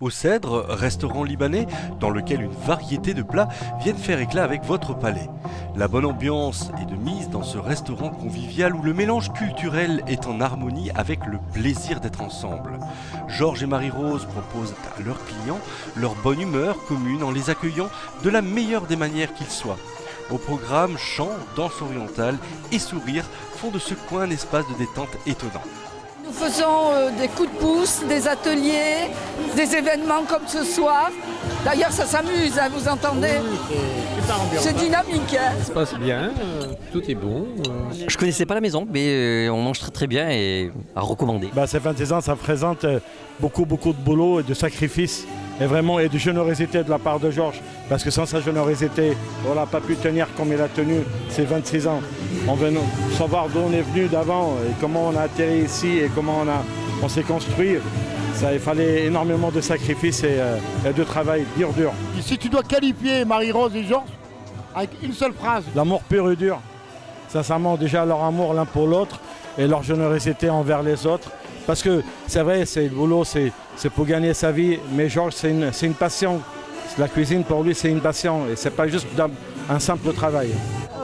Au Cèdre, restaurant libanais dans lequel une variété de plats viennent faire éclat avec votre palais. La bonne ambiance est de mise dans ce restaurant convivial où le mélange culturel est en harmonie avec le plaisir d'être ensemble. Georges et Marie-Rose proposent à leurs clients leur bonne humeur commune en les accueillant de la meilleure des manières qu'ils soient. Au programme, chant, danse orientale et sourire font de ce coin un espace de détente étonnant. Nous faisons des coups de pouce, des ateliers, des événements comme ce soir. D'ailleurs, ça s'amuse, hein, vous entendez? Oui, c'est dynamique. Hein. Ça se passe bien, tout est bon. Je connaissais pas la maison, mais on mange très très bien et à recommander. Ces 26 ans, ça représente beaucoup de boulot et de sacrifices. Et vraiment, et de générosité de la part de Georges. Parce que sans sa générosité, on n'a pas pu tenir comme il a tenu ces 26 ans. On veut savoir d'où on est venu d'avant et comment on a atterri ici et comment on s'est construit. Il fallait énormément de sacrifices et de travail dur. Et si tu dois qualifier Marie-Rose et Georges avec une seule phrase. L'amour pur et dur. Sincèrement, déjà leur amour l'un pour l'autre et leur générosité envers les autres. Parce que c'est vrai, c'est le boulot, c'est pour gagner sa vie, mais Georges, c'est une passion. La cuisine, pour lui, c'est une passion et c'est pas juste un simple travail.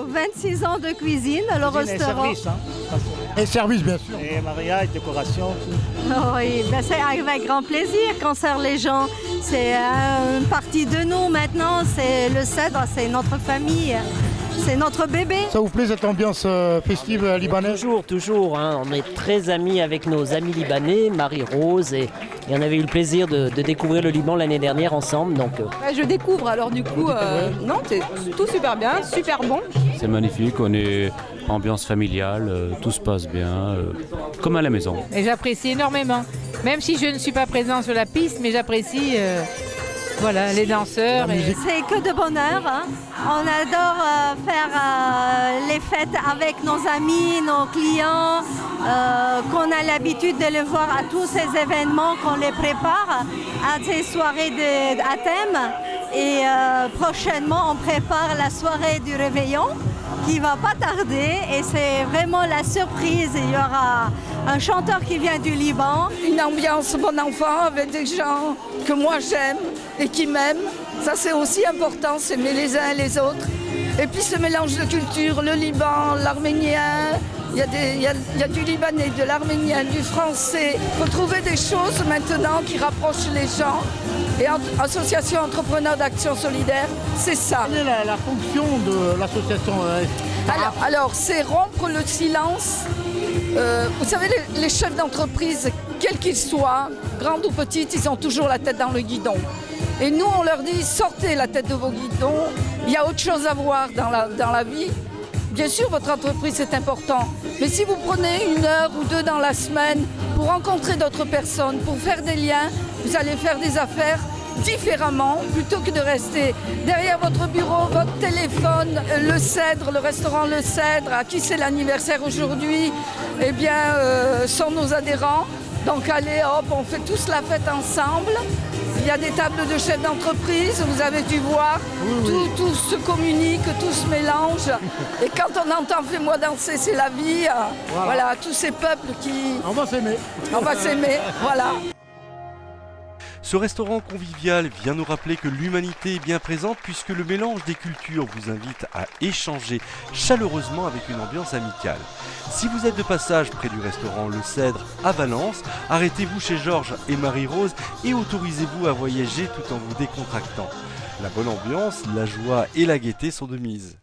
26 ans de cuisine, le restaurant. Et service, Et service, bien sûr. Et mariage, décoration. Oui, c'est avec grand plaisir qu'on sert les gens. C'est une partie de nous maintenant, c'est le Cèdre, c'est notre famille. C'est notre bébé. Ça vous plaît cette ambiance festive libanaise? Toujours. On est très amis avec nos amis libanais, Marie-Rose, et on avait eu le plaisir de découvrir le Liban l'année dernière ensemble. Donc, Je découvre, alors du coup, non, c'est tout super bien, super bon. C'est magnifique, on est ambiance familiale, tout se passe bien, comme à la maison. Et j'apprécie énormément, même si je ne suis pas présent sur la piste, mais j'apprécie les danseurs. C'est que de bonheur. Hein. On adore faire les fêtes avec nos amis, nos clients, qu'on a l'habitude de les voir à tous ces événements, qu'on les prépare à ces soirées à thème. Et prochainement, on prépare la soirée du réveillon qui va pas tarder et c'est vraiment la surprise. Il y aura un chanteur qui vient du Liban. Une ambiance bon enfant avec des gens que moi j'aime et qui m'aiment. Ça c'est aussi important, s'aimer les uns et les autres. Et puis ce mélange de culture, le Liban, l'arménien, il y a du libanais, de l'arménien, du français. Il faut trouver des choses maintenant qui rapprochent les gens. Et Association Entrepreneurs d'Action Solidaire, c'est ça. Quelle est la fonction de l'association alors, c'est rompre le silence. Vous savez, les chefs d'entreprise, quels qu'ils soient, grandes ou petites, ils ont toujours la tête dans le guidon. Et nous, on leur dit, sortez la tête de vos guidons, il y a autre chose à voir dans la vie. Bien sûr, votre entreprise, c'est important. Mais si vous prenez 1 heure ou 2 dans la semaine pour rencontrer d'autres personnes, pour faire des liens, vous allez faire des affaires différemment plutôt que de rester derrière votre bureau, votre téléphone. Le Cèdre, le restaurant Le Cèdre, à qui c'est l'anniversaire aujourd'hui, sont nos adhérents. Donc allez hop, on fait tous la fête ensemble. Il y a des tables de chefs d'entreprise, vous avez dû voir, tout se communique, tout se mélange. Et quand on entend « Fais-moi danser, c'est la vie », voilà, tous ces peuples qui... On va s'aimer. Voilà. Ce restaurant convivial vient nous rappeler que l'humanité est bien présente puisque le mélange des cultures vous invite à échanger chaleureusement avec une ambiance amicale. Si vous êtes de passage près du restaurant Le Cèdre à Valence, arrêtez-vous chez Georges et Marie-Rose et autorisez-vous à voyager tout en vous décontractant. La bonne ambiance, la joie et la gaieté sont de mise.